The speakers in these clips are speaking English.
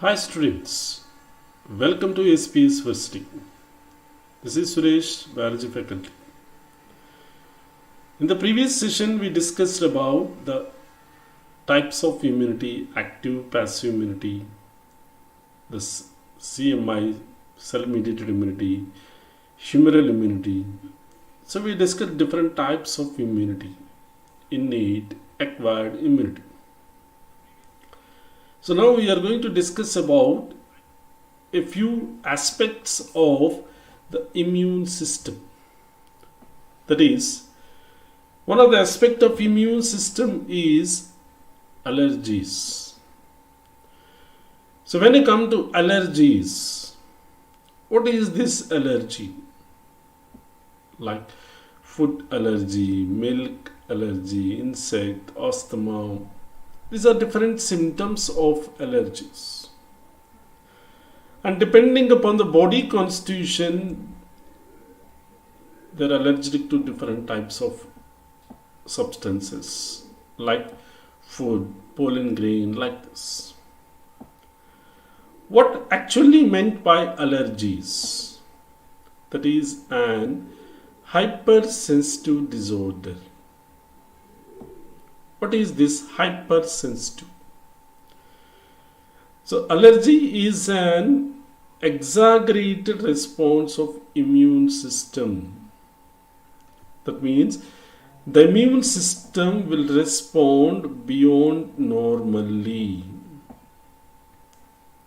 Hi students, welcome to SPSVERSITY. This is Suresh, Biology faculty. In the previous session we discussed about the types of immunity, active, passive immunity, the CMI, cell-mediated immunity, humoral immunity. So we discussed different types of immunity, innate, acquired immunity. So now we are going to discuss about a few aspects of the immune system. That is, one of the aspects of immune system is allergies. So when you come to allergies, what is this allergy? Like food allergy, milk allergy, insect, asthma. These are different symptoms of allergies. And depending upon the body constitution, they are allergic to different types of substances like food, pollen grain, like this. What actually meant by allergies? That is an hypersensitive disorder. What is this hypersensitive? So allergy is an exaggerated response of immune system. That means the immune system will respond beyond normally.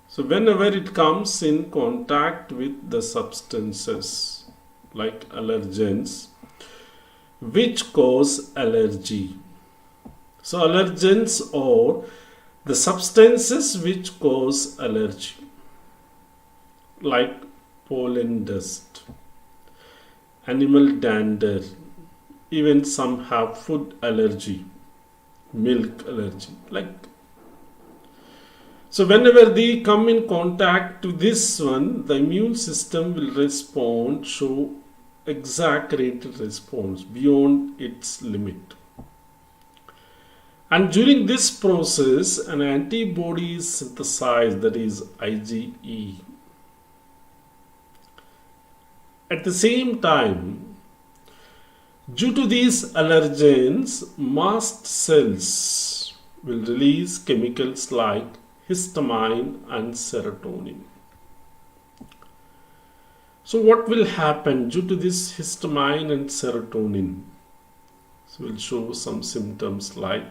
So whenever it comes in contact with the substances like allergens which cause allergy. So allergens are the substances which cause allergy, like pollen dust, animal dander, even some have food allergy, milk allergy, like. So whenever they come in contact to this one, the immune system will respond, show exaggerated response beyond its limit. And during this process, an antibody is synthesized, that is IgE. At the same time, due to these allergens, mast cells will release chemicals like histamine and serotonin. So what will happen due to this histamine and serotonin? So we'll show some symptoms like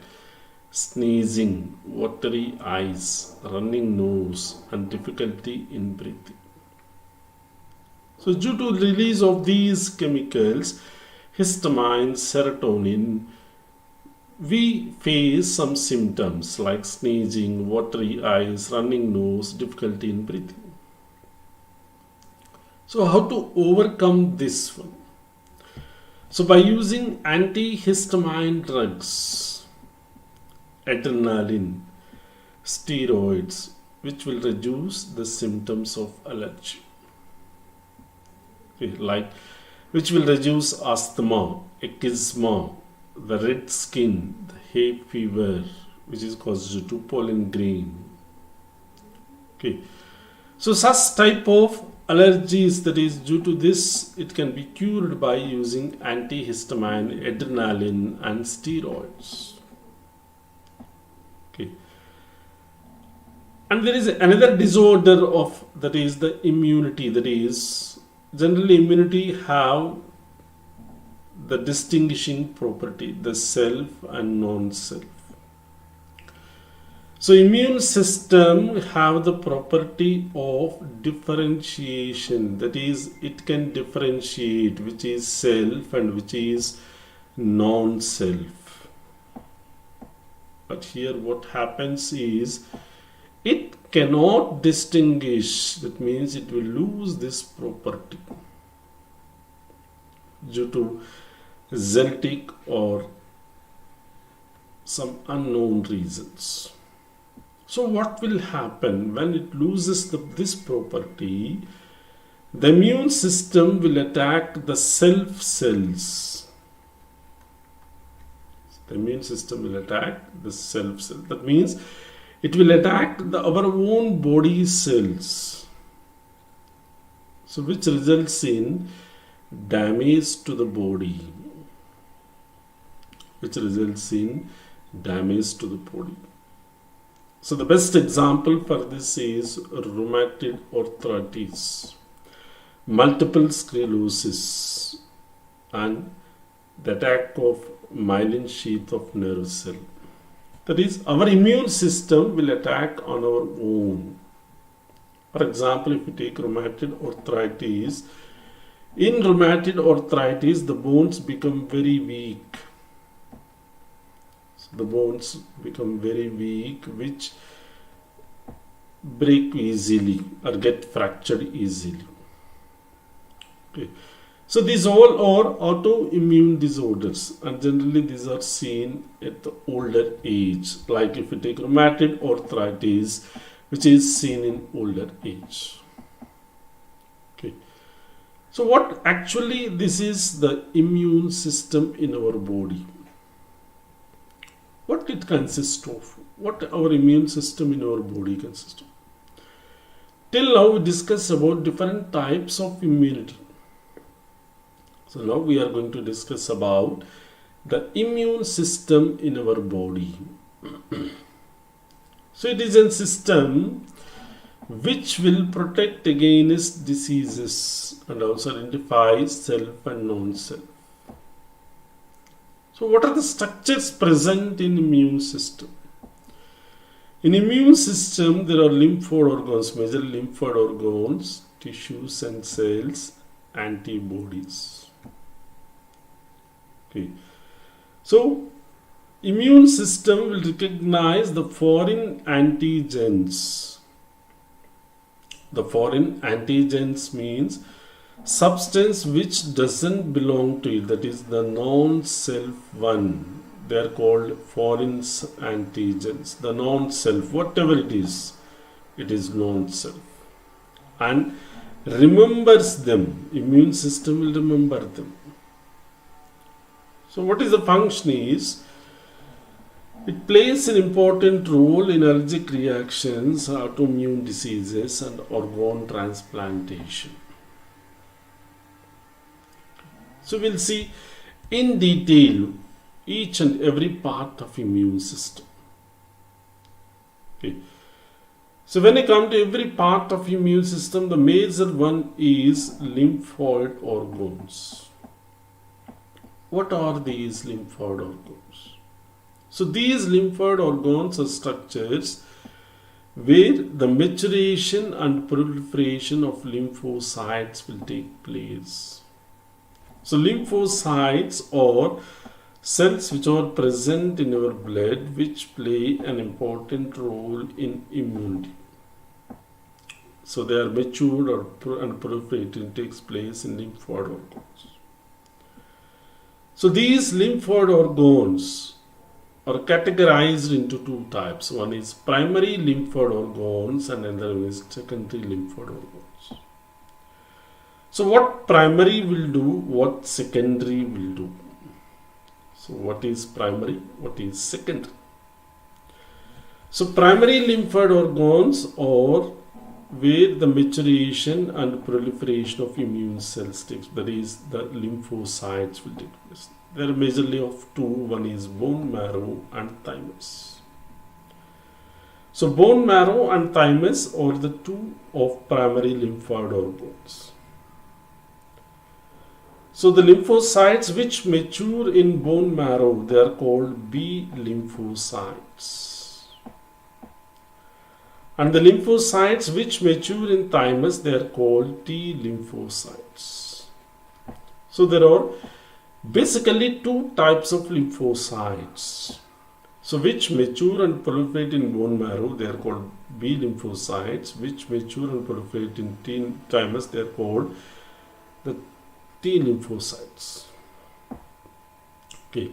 sneezing, watery eyes, running nose, and difficulty in breathing. So due to release of these chemicals, histamine, serotonin, we face some symptoms like sneezing, watery eyes, running nose, difficulty in breathing. So how to overcome this one? So by using antihistamine drugs, adrenaline, steroids, which will reduce the symptoms of allergy. Okay, like which will reduce asthma, eczema, the red skin, the hay fever, which is caused due to pollen grain. Okay, so such type of allergies, that is due to this, it can be cured by using antihistamine, adrenaline, and steroids. Okay. And there is another disorder of, that is the immunity, that is generally immunity have the distinguishing property, the self and non-self. So immune system have the property of differentiation, that is it can differentiate which is self and which is non-self. But here what happens is it cannot distinguish, that means it will lose this property due to genetic or some unknown reasons. So what will happen when it loses this property? The immune system will attack the self cells. The immune system will attack the self cell. That means It will attack our own body cells, so which results in damage to the body. So the best example for this is rheumatoid arthritis, multiple sclerosis, and the attack of myelin sheath of nerve cell. That is, our immune system will attack on our own. For example, if you take rheumatoid arthritis, in rheumatoid arthritis, the bones become very weak. Which break easily or get fractured easily. Okay. So these all are autoimmune disorders, and generally these are seen at the older age. Like if you take rheumatoid arthritis, which is seen in older age. Okay. So what actually this is the immune system in our body. What it consists of? What our immune system in our body consists of? Till now we discussed about different types of immunity. So now we are going to discuss about the immune system in our body. So it is a system which will protect against diseases and also identify self and non-self. So what are the structures present in immune system? In immune system there are lymphoid organs, major lymphoid organs, tissues and cells, antibodies. Okay. So immune system will recognize the foreign antigens. The foreign antigens means substance which doesn't belong to it, that is the non-self one. They are called foreign antigens. The non-self, whatever it is non-self. And remembers them. Immune system will remember them. So what is the function is, it plays an important role in allergic reactions, autoimmune diseases and organ transplantation. So we'll see in detail each and every part of immune system. Okay. So when I come to every part of immune system, the major one is lymphoid organs. What are these lymphoid organs? So these lymphoid organs are structures where the maturation and proliferation of lymphocytes will take place. So lymphocytes are cells which are present in our blood which play an important role in immunity. So they are matured and proliferating takes place in lymphoid organs. So these lymphoid organs are categorized into two types. One is primary lymphoid organs and another one is secondary lymphoid organs. So what primary will do, what secondary will do. So what is primary, what is secondary? So primary lymphoid organs are where the maturation and proliferation of immune cells takes, that is the lymphocytes will take place. There are majorly of two, one is bone marrow and thymus. So bone marrow and thymus are the two of primary lymphoid organs. So the lymphocytes which mature in bone marrow, they are called B lymphocytes. And the lymphocytes which mature in thymus, they are called T lymphocytes. So there are basically two types of lymphocytes. So which mature and proliferate in bone marrow, they are called B lymphocytes. Which mature and proliferate in thymus, they are called the T lymphocytes. Okay.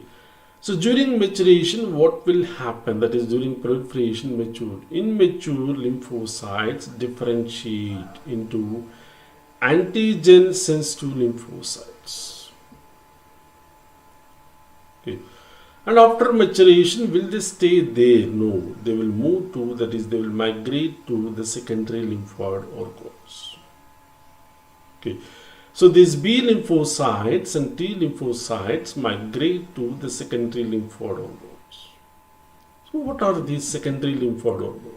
So during maturation, what will happen? That is during proliferation, mature. Immature lymphocytes differentiate into antigen sensitive lymphocytes. Okay. And after maturation, will they stay there? No, they will move to, that is, they will migrate to the secondary lymphoid organs. Okay. So these B lymphocytes and T lymphocytes migrate to the secondary lymphoid organs. So what are these secondary lymphoid organs?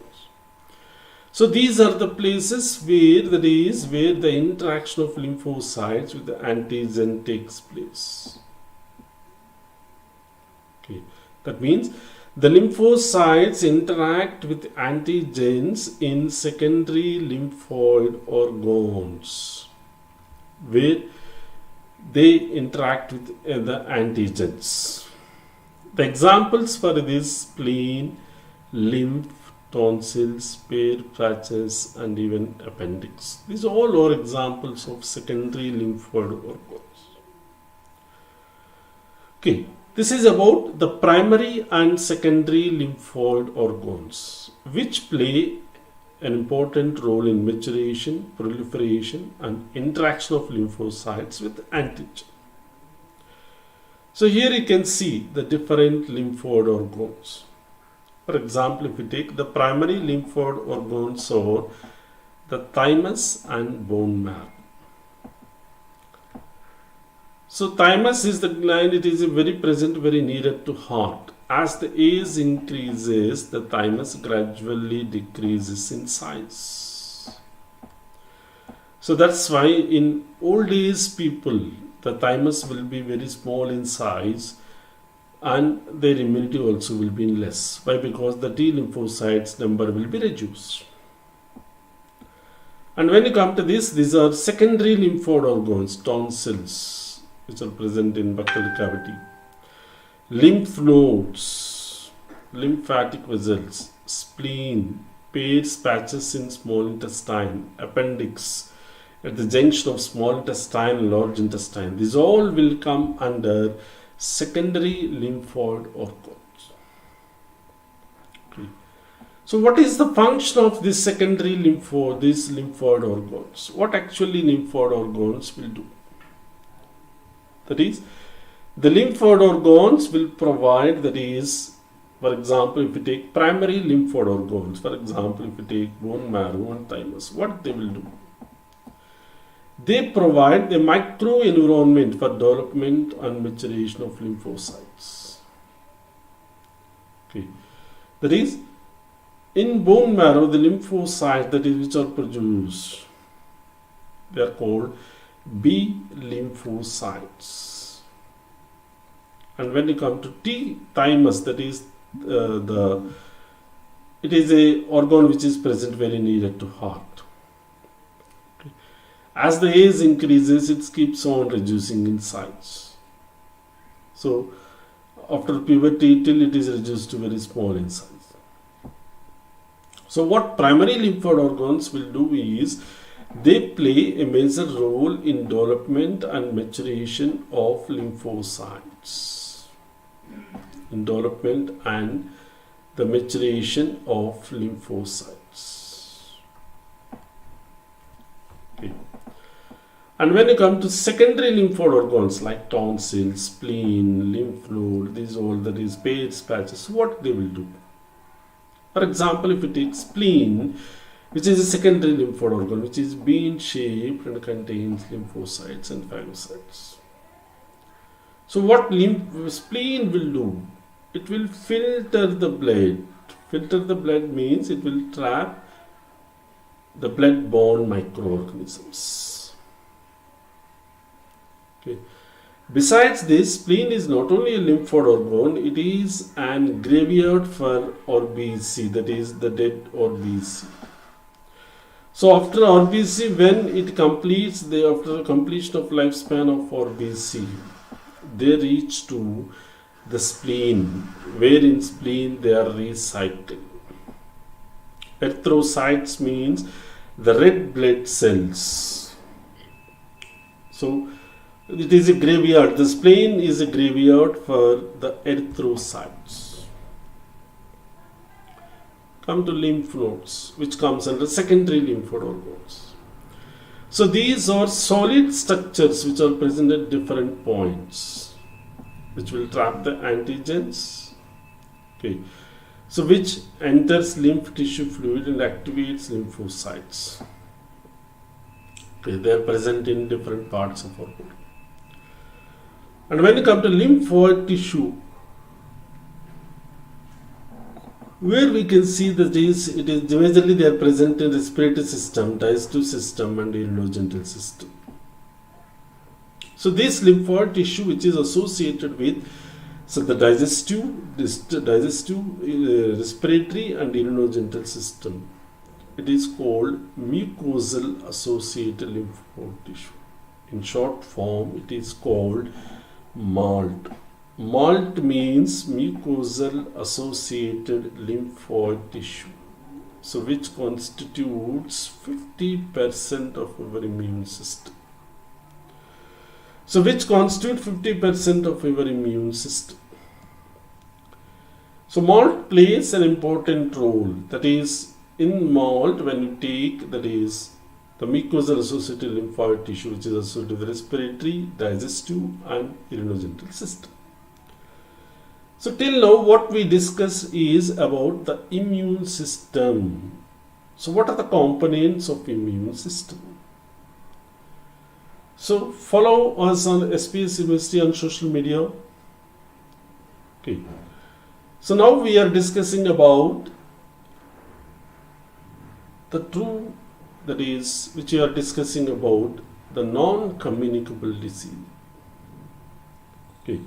So these are the places where, that is, where the interaction of lymphocytes with the antigen takes place. Okay. That means the lymphocytes interact with antigens in secondary lymphoid organs, where they interact with the antigens. The examples for this: spleen, lymph, tonsils, pear patches, and even appendix. These all are examples of secondary lymphoid organs. Okay, this is about the primary and secondary lymphoid organs, which play an important role in maturation, proliferation, and interaction of lymphocytes with antigen. So here you can see the different lymphoid organs. For example, if we take the primary lymphoid organs are the thymus and bone marrow. So thymus is the gland, it is very present, very near to heart. As the age increases, the thymus gradually decreases in size. So that's why in old age people, the thymus will be very small in size, and their immunity also will be less. Why? Because the T lymphocytes number will be reduced. And when you come to this, these are secondary lymphoid organs, tonsils, which are present in buccal cavity, lymph nodes, lymphatic vessels, spleen, pairs, patches in small intestine, appendix at the junction of small intestine and large intestine. These all will come under secondary lymphoid organs. Okay. So what is the function of this secondary lymphoid organs? What actually lymphoid organs will do? That is, the lymphoid organs will provide, that is, for example, if we take primary lymphoid organs, for example, if we take bone marrow and thymus, what they will do? They provide the microenvironment for development and maturation of lymphocytes. Okay. That is, in bone marrow, the lymphocytes, that is, which are produced, they are called B lymphocytes. And when you come to T thymus, that is it is a organ which is present very near to heart. As the age increases, it keeps on reducing in size. So after puberty, till it is reduced to very small in size. So what primary lymphoid organs will do is, they play a major role in development and maturation of lymphocytes. In development and the maturation of lymphocytes. Okay. And when you come to secondary lymphoid organs like tonsils, spleen, lymph node, these all, that is, pairs, patches, what they will do? For example, if you take spleen, which is a secondary lymphoid organ, which is bean shaped and contains lymphocytes and phagocytes. So what spleen will do? It will filter the blood. Filter the blood means it will trap the blood-borne microorganisms. Okay. Besides this, spleen is not only a lymphoid organ, it is an graveyard for RBC, that is the dead RBC. So after RBC, when it completes, after the completion of lifespan of RBC, they reach to the spleen, where in spleen they are recycled. Erythrocytes means the red blood cells. So it is a graveyard. The spleen is a graveyard for the erythrocytes. Come to lymph nodes, which comes under secondary lymphoid organs. So these are solid structures which are present at different points. which will trap the antigens. Okay. So which enters lymph tissue fluid and activates lymphocytes. Okay, they are present in different parts of our body. And when you come to lymphoid tissue, where we can see that it is majorly they are present in respiratory system, digestive system and urogenital system. So this lymphoid tissue which is associated with the digestive, respiratory and urogenital system, it is called mucosal associated lymphoid tissue. In short form, it is called MALT. MALT means mucosal associated lymphoid tissue. So which constitutes 50% of our immune system. So which constitute 50% of our immune system. So MALT plays an important role. That is, in MALT, when you take, that is, the mucosal associated lymphoid tissue, which is associated with respiratory, digestive and urogenital system. So till now what we discuss is about the immune system. So what are the components of immune system? So follow us on SPSVERSITY on social media. Okay. So now we are discussing about the true, that is, which we are discussing about the non-communicable disease. Okay.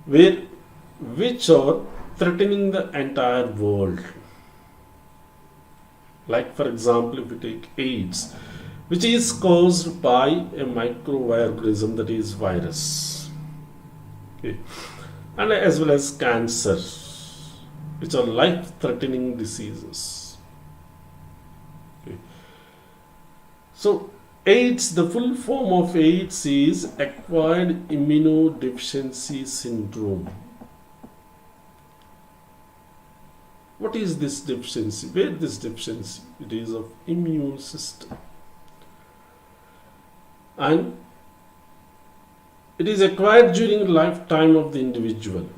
Which are threatening the entire world. Like for example, if we take AIDS, which is caused by a microorganism, that is virus. Okay. And as well as cancer, which are life-threatening diseases. Okay. So AIDS, the full form of AIDS is acquired immunodeficiency syndrome. What is this deficiency? Where this deficiency? It is of immune system. And it is acquired during the lifetime of the individual,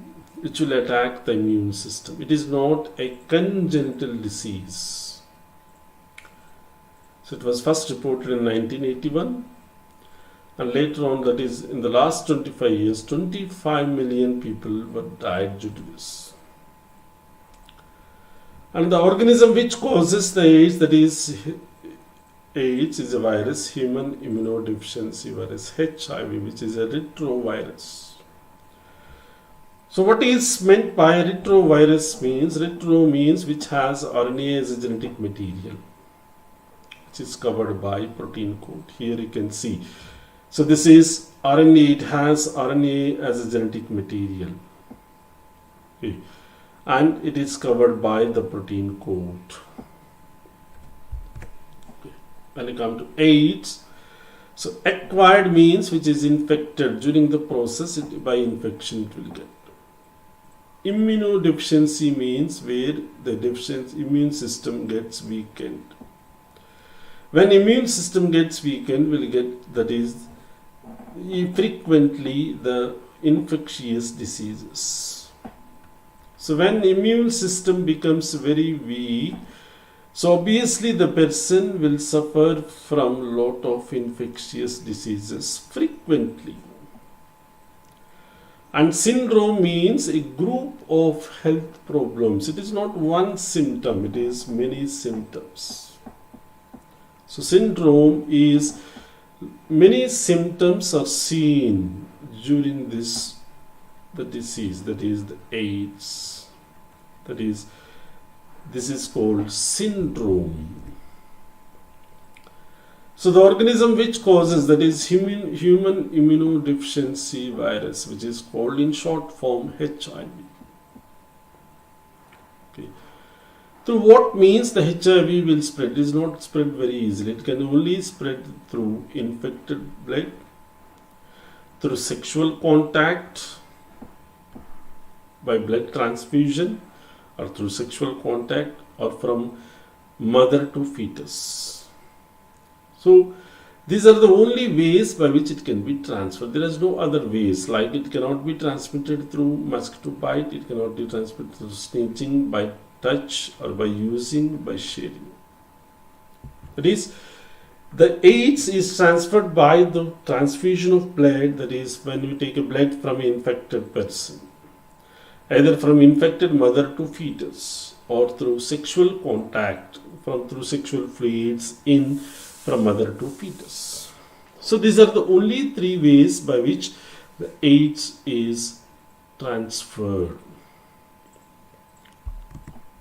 which will attack the immune system. It is not a congenital disease. So it was first reported in 1981, and later on, that is in the last 25 years, 25 million people were died due to this. And the organism which causes the AIDS, that is AIDS, is a virus, human immunodeficiency virus, HIV, which is a retrovirus. So what is meant by retrovirus means? Retro means which has RNA as a genetic material, which is covered by protein coat. Here you can see. So this is RNA, it has RNA as a genetic material. Okay. And it is covered by the protein coat. Okay. When you come to AIDS, so acquired means which is infected during the process, by infection it will get. Immunodeficiency means where the immune system gets weakened. When immune system gets weakened, we'll get, that is, frequently the infectious diseases. So when immune system becomes very weak, so obviously the person will suffer from lot of infectious diseases frequently. And syndrome means a group of health problems. It is not one symptom, it is many symptoms. So syndrome is many symptoms are seen during this the disease, that is the AIDS. That is, this is called syndrome. So the organism which causes, that is human immunodeficiency virus, which is called in short form HIV. Okay. Through what means the HIV will spread? It is not spread very easily. It can only spread through infected blood, through sexual contact, by blood transfusion, or through sexual contact, or from mother to fetus. So These are the only ways by which it can be transferred. There is no other ways. Like it cannot be transmitted through mosquito bite, it cannot be transmitted through sneezing, by touch, or by using, by sharing. That is, the AIDS is transferred by the transfusion of blood, that is, when you take a blood from an infected person, either from infected mother to fetus, or through sexual contact, through sexual fluids in from mother to fetus. So these are the only three ways by which the AIDS is transferred.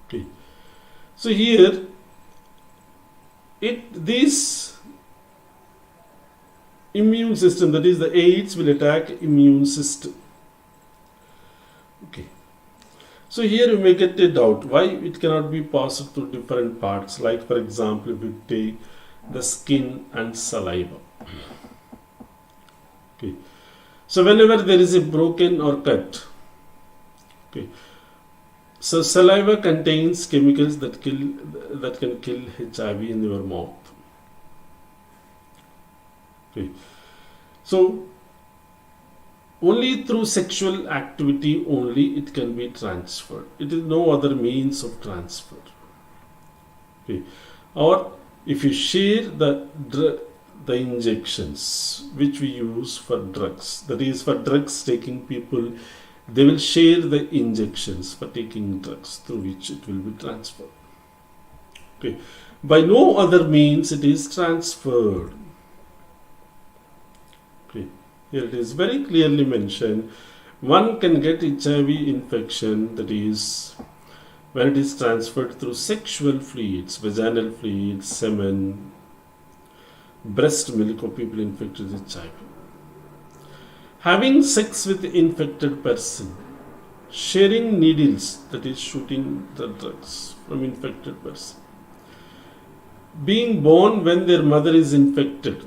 Okay. So here, this immune system, that is the AIDS, will attack immune system. Okay. So here you may get a doubt why it cannot be passed through different parts. Like for example, if you take the skin and saliva. Okay. So whenever there is a broken or cut, okay, so saliva contains chemicals that can kill HIV in your mouth. Okay. So only through sexual activity only it can be transferred. It is no other means of transfer. Okay. Or if you share the injections which we use for drugs, that is for drugs taking people, they will share the injections for taking drugs through which it will be transferred. Okay. By no other means it is transferred. Okay. Here it is very clearly mentioned, one can get HIV infection, that is when it is transferred through sexual fluids, vaginal fluids, semen, breast milk of people infected with HIV. Having sex with the infected person, sharing needles, that is shooting the drugs from infected person, being born when their mother is infected.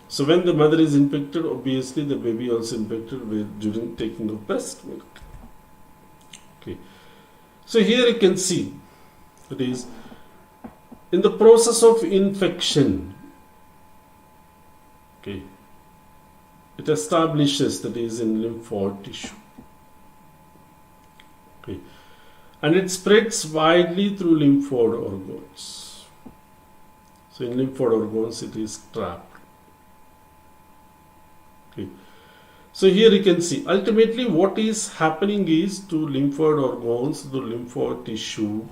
So when the mother is infected, obviously the baby also infected during taking of breast milk. Okay. So here you can see, that is, in the process of infection, okay, it establishes, that is, in lymphoid tissue. Okay. And it spreads widely through lymphoid organs. So in lymphoid organs it is trapped. Okay. So here you can see, ultimately what is happening is to lymphoid organs, to lymphoid tissue,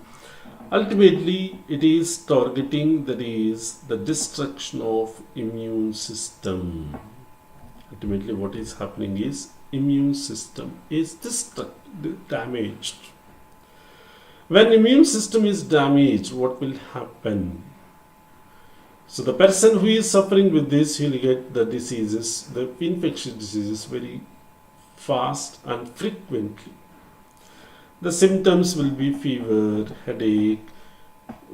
ultimately it is targeting, that is, the destruction of immune system. Ultimately what is happening is immune system is damaged. When immune system is damaged, what will happen? So the person who is suffering with this, he will get the diseases, the infectious diseases, very fast and frequently. The symptoms will be fever, headache,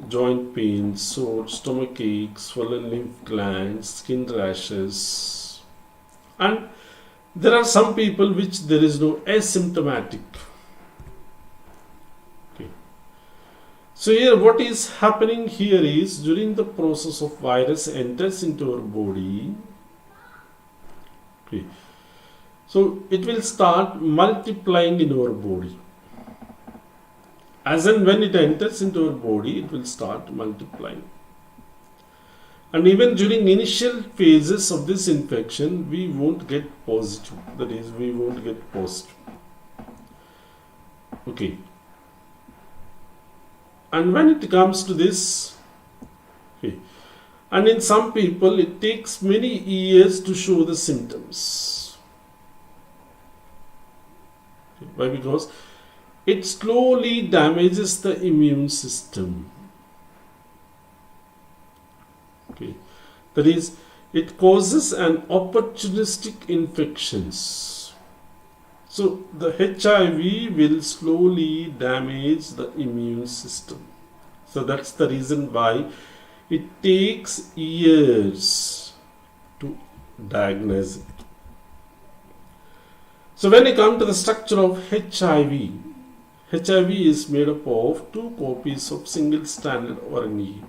joint pain, sore stomach ache, swollen lymph glands, skin rashes. And there are some people which there is no asymptomatic. So here what is happening here is, during the process of virus enters into our body, okay, so it will start multiplying in our body. As and when it enters into our body, it will start multiplying. And even during initial phases of this infection, we won't get positive. That is, we won't get positive. Okay. And when it comes to this, okay, and in some people it takes many years to show the symptoms. Okay. Why? Because it slowly damages the immune system. Okay. That is, it causes an opportunistic infections. So the HIV will slowly damage the immune system. So that's the reason why it takes years to diagnose it. So when you come to the structure of HIV, HIV is made up of 2 copies of single stranded RNA.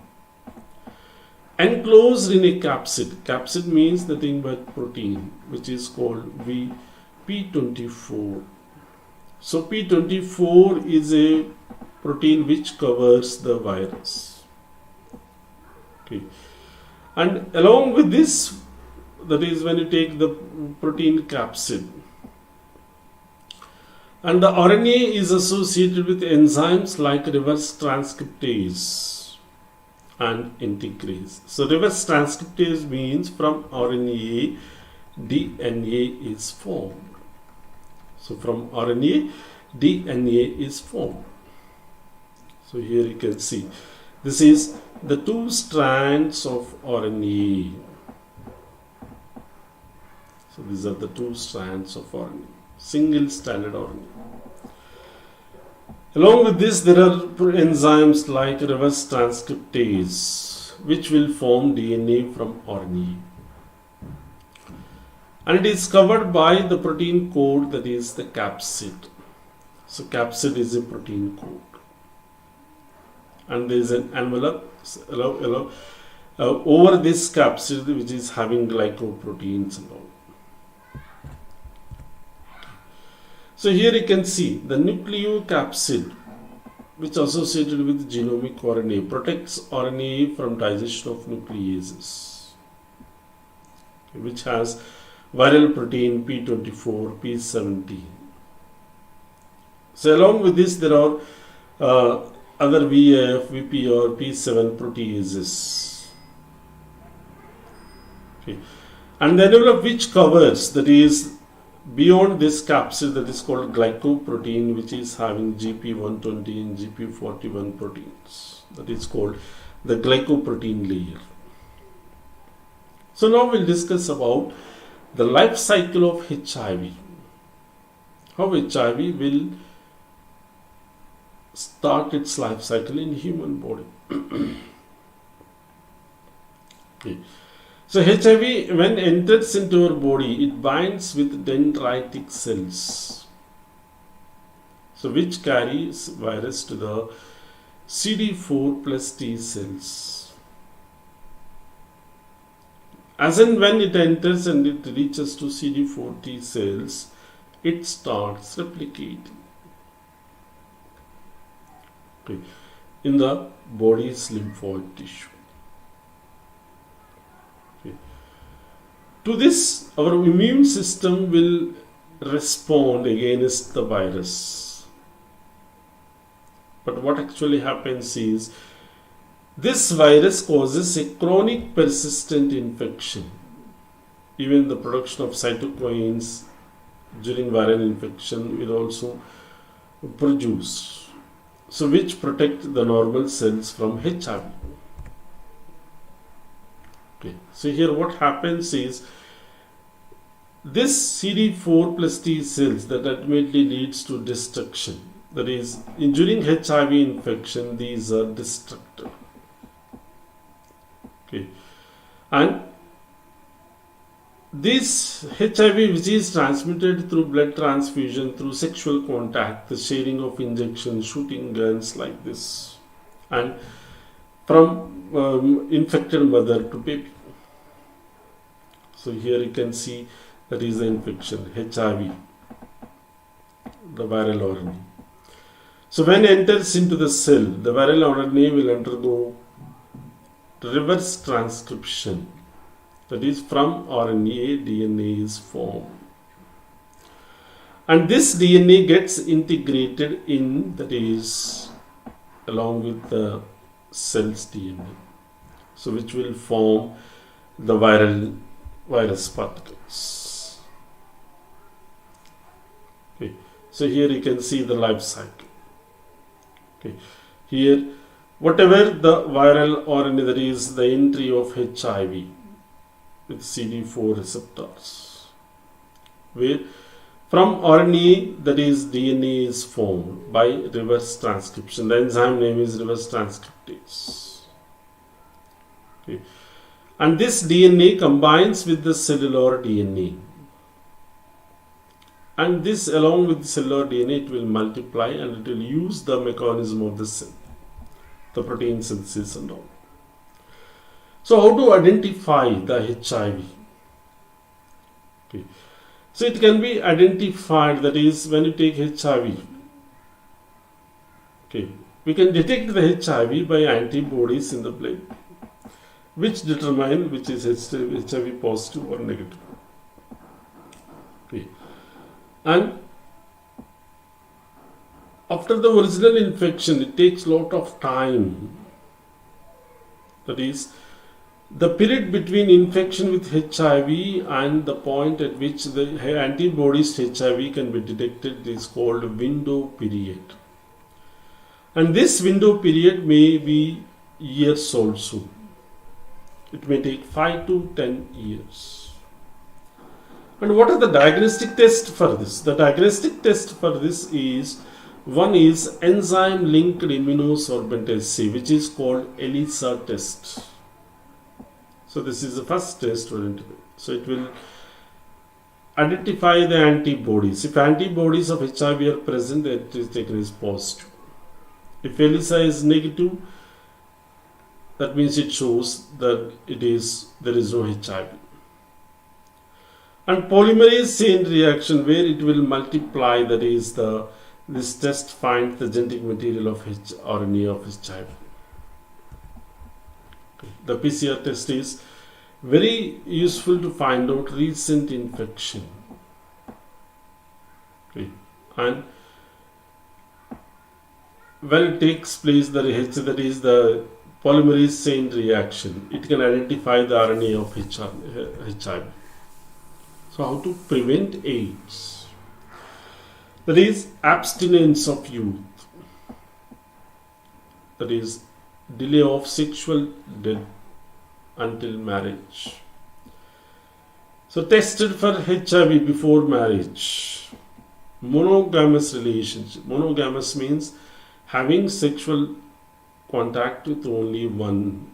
enclosed in a capsid. Capsid means nothing but protein, which is called P24. So P24 is a protein which covers the virus. Okay. And along with this, that is when you take the protein capsid, and the RNA is associated with enzymes like reverse transcriptase and integrase. So reverse transcriptase means from RNA, DNA is formed. So from RNA, DNA is formed. So here you can see, this is the two strands of RNA. So these are the two strands of RNA, single-stranded RNA. Along with this, there are enzymes like reverse transcriptase, which will form DNA from RNA. And it is covered by the protein code, that is the capsid. So capsid is a protein code. And there is an envelope over this capsid which is having glycoproteins and all. So here you can see the nucleocapsid, which associated with genomic RNA, protects RNA from digestion of nucleases, which has viral protein P24, P17. So along with this, there are other VF, VP or P7 proteases. Okay. And the envelope which covers, that is beyond this capsid, that is called glycoprotein, which is having GP120 and GP41 proteins. That is called the glycoprotein layer. So now we'll discuss about the life cycle of HIV. How HIV will start its life cycle in human body. Okay. So HIV, when enters into our body, it binds with dendritic cells, so which carries virus to the CD4 plus T cells. As and when it enters and it reaches to CD4 T cells, it starts replicating in the body's lymphoid tissue. Okay. To this, our immune system will respond against the virus. But what actually happens is, this virus causes a chronic persistent infection. Even the production of cytokines during viral infection will also produce, so which protect the normal cells from HIV. Okay. So here what happens is, this CD4 plus T cells that ultimately leads to destruction. That is, during HIV infection, these are destructed. Okay. And this HIV, which is transmitted through blood transfusion, through sexual contact, the sharing of injections, shooting guns like this, and from infected mother to baby. So here you can see that is the infection, HIV, the viral RNA. So when it enters into the cell, the viral RNA will undergo reverse transcription. That is, from RNA, DNA is formed. And this DNA gets integrated in, that is, along with the cell's DNA. So which will form the virus particles. Okay. So here you can see the life cycle. Okay. Here, whatever the viral RNA, that is the entry of HIV with CD4 receptors, where from RNA, that is DNA, is formed by reverse transcription. The enzyme name is reverse transcriptase. Okay. And this DNA combines with the cellular DNA. And this, along with the cellular DNA, it will multiply and it will use the mechanism of the cell, the protein synthesis and all. So how to identify the HIV? Okay. So it can be identified, that is, when you take HIV, okay, we can detect the HIV by antibodies in the blood, which determine which is HIV positive or negative. Okay. And after the original infection, it takes a lot of time. That is, the period between infection with HIV and the point at which the antibodies to HIV can be detected is called window period. And this window period may be years also. It may take 5 to 10 years. And what are the diagnostic tests for this? The diagnostic test for this is, one is enzyme linked immunosorbent assay, which is called Elisa Test. So this is the first test. So it will identify the antibodies. If antibodies of HIV are present, it is taken as positive. If ELISA is negative, that means it shows that there is no HIV. And polymerase chain reaction, where it will multiply, that is, this test finds the genetic material of RNA of HIV. The PCR test is very useful to find out recent infection. Okay. And when it takes place, that is the polymerase chain reaction, it can identify the RNA of HIV. So how to prevent AIDS? That is abstinence of youth. That is delay of sexual death until marriage. So tested for HIV before marriage. Monogamous relationship. Monogamous means having sexual contact with only one,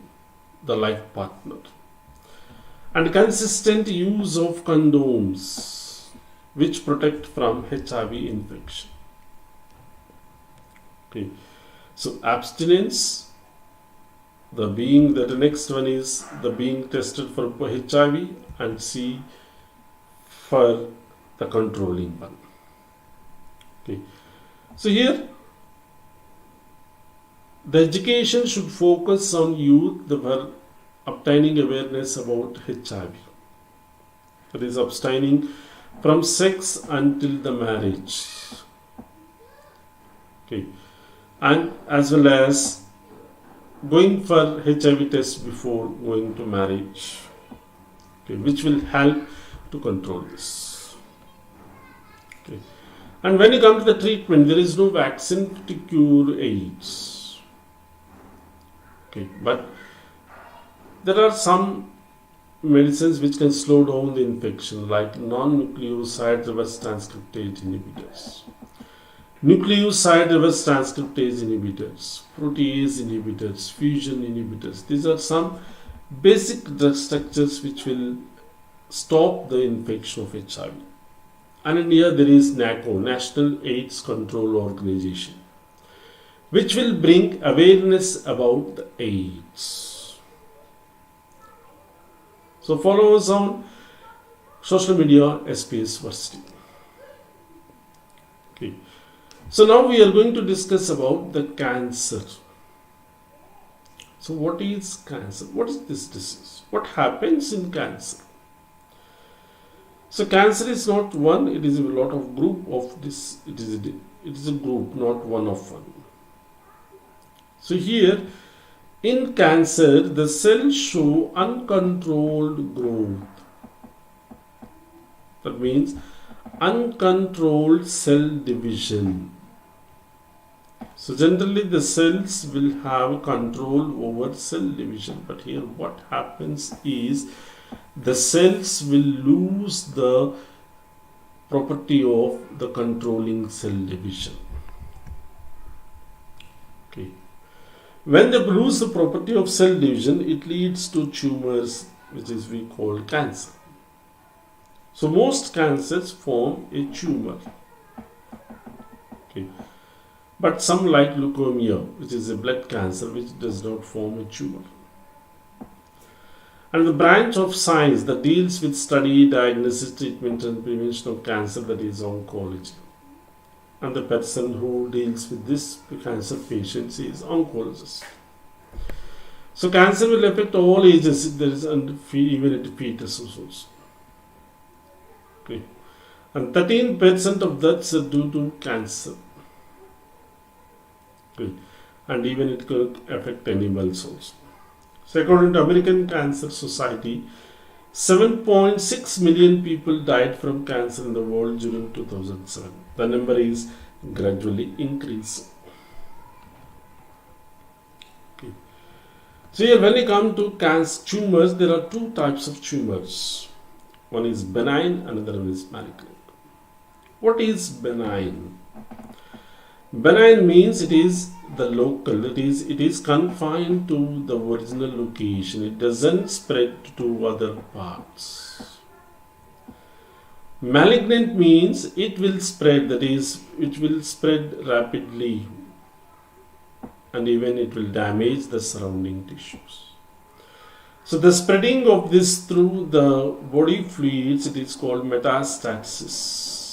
the life partner. And consistent use of condoms which protect from HIV infection. Okay. So abstinence, the next one is the being tested for HIV, and C for the controlling one. Okay. So here the education should focus on youth for obtaining awareness about HIV. That is abstaining from sex until the marriage. Okay. And as well as going for HIV test before going to marriage, okay, which will help to control this. Okay. And when you come to the treatment, there is no vaccine to cure AIDS. Okay. But there are some medicines which can slow down the infection, like non-nucleoside reverse transcriptase inhibitors, nucleoside reverse transcriptase inhibitors, protease inhibitors, fusion inhibitors. These are some basic drug structures which will stop the infection of HIV. And in here there is NACO, National AIDS Control Organization, which will bring awareness about the AIDS. So follow us on social media, SPSVERSITY. Okay. So now we are going to discuss about the cancer. So what is cancer? What is this disease? What happens in cancer? So cancer is not one, it is a lot of group of this. It is a group, not one of one. So here, in cancer, the cells show uncontrolled growth. That means uncontrolled cell division. So generally the cells will have control over cell division. But here what happens is the cells will lose the property of the controlling cell division. Okay. When they lose the property of cell division, it leads to tumors, which is we call cancer. So most cancers form a tumor. Okay. But some, like leukemia, which is a blood cancer, which does not form a tumor. And the branch of science that deals with study, diagnosis, treatment and prevention of cancer, that is oncology. And the person who deals with this cancer patients is oncologist. So cancer will affect all ages, there is even at fetus also. Okay. And 13% of deaths are due to cancer. Okay. And even it could affect animals also. So according to American Cancer Society, 7.6 million people died from cancer in the world during 2007. The number is gradually increasing. Okay. So here when we come to cancer tumors, there are two types of tumors. One is benign, another one is malignant. What is benign? Benign means it is the local, it is confined to the original location. It doesn't spread to other parts. Malignant means it will spread, that is, it will spread rapidly and even it will damage the surrounding tissues. So the spreading of this through the body fluids, it is called metastasis.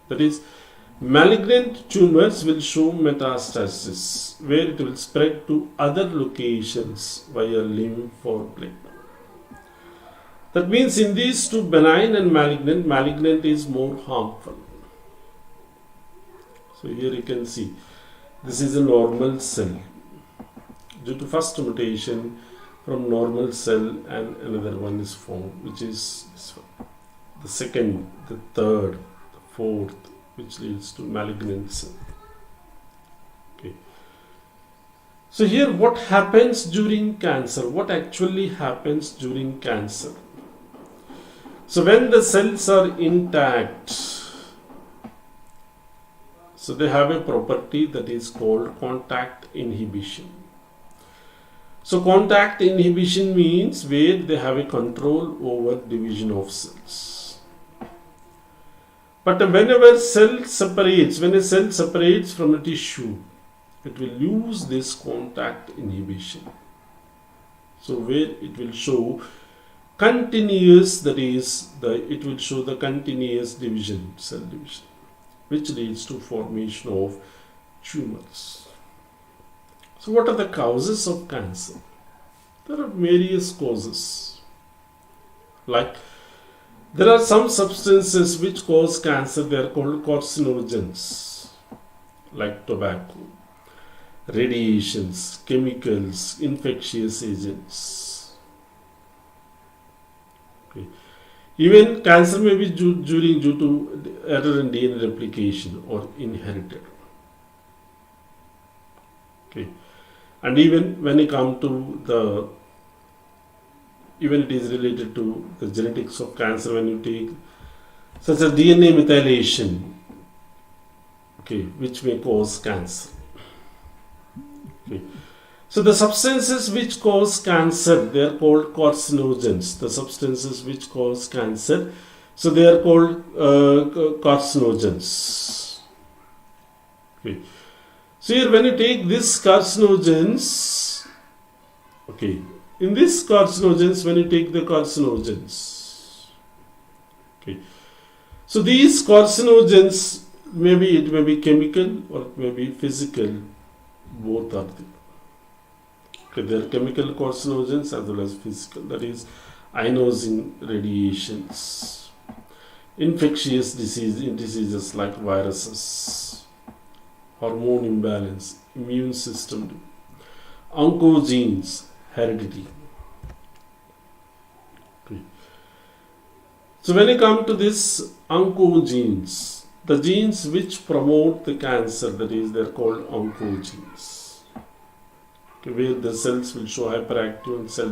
That is, malignant tumors will show metastasis, where it will spread to other locations via lymph or blood. That means in these two, benign and malignant, malignant is more harmful. So here you can see, this is a normal cell. Due to first mutation from normal cell and another one is formed, which is this one. The second, the third, the fourth, which leads to malignant cell. Okay. So here what happens during cancer? What actually happens during cancer? So when the cells are intact, so they have a property that is called contact inhibition. So contact inhibition means where they have a control over division of cells. But whenever cell separates, when a cell separates from a tissue, it will lose this contact inhibition. So where it will show continuous, that is, it will show the continuous division, cell division, which leads to formation of tumors. So what are the causes of cancer? There are various causes. Like there are some substances which cause cancer, they are called carcinogens, like tobacco, radiations, chemicals, infectious agents. Okay. Even cancer may be due to error in DNA replication or inherited. Okay. And even when you come to even it is related to the genetics of cancer, when you take such as DNA methylation, okay, which may cause cancer. Okay. So the substances which cause cancer, they are called carcinogens. The substances which cause cancer, so they are called carcinogens. Okay. So here when you take this carcinogens, okay, in this carcinogens, when you take the carcinogens, okay, so these carcinogens, maybe it may be chemical or it may be physical, both are there. Okay, they are chemical carcinogens as well as physical, that is ionizing radiations, infectious diseases like viruses, hormone imbalance, immune system, oncogenes, heredity. Okay. So when you come to this oncogenes, the genes which promote the cancer, that is, they are called oncogenes. Okay, where the cells will show hyperactive and cells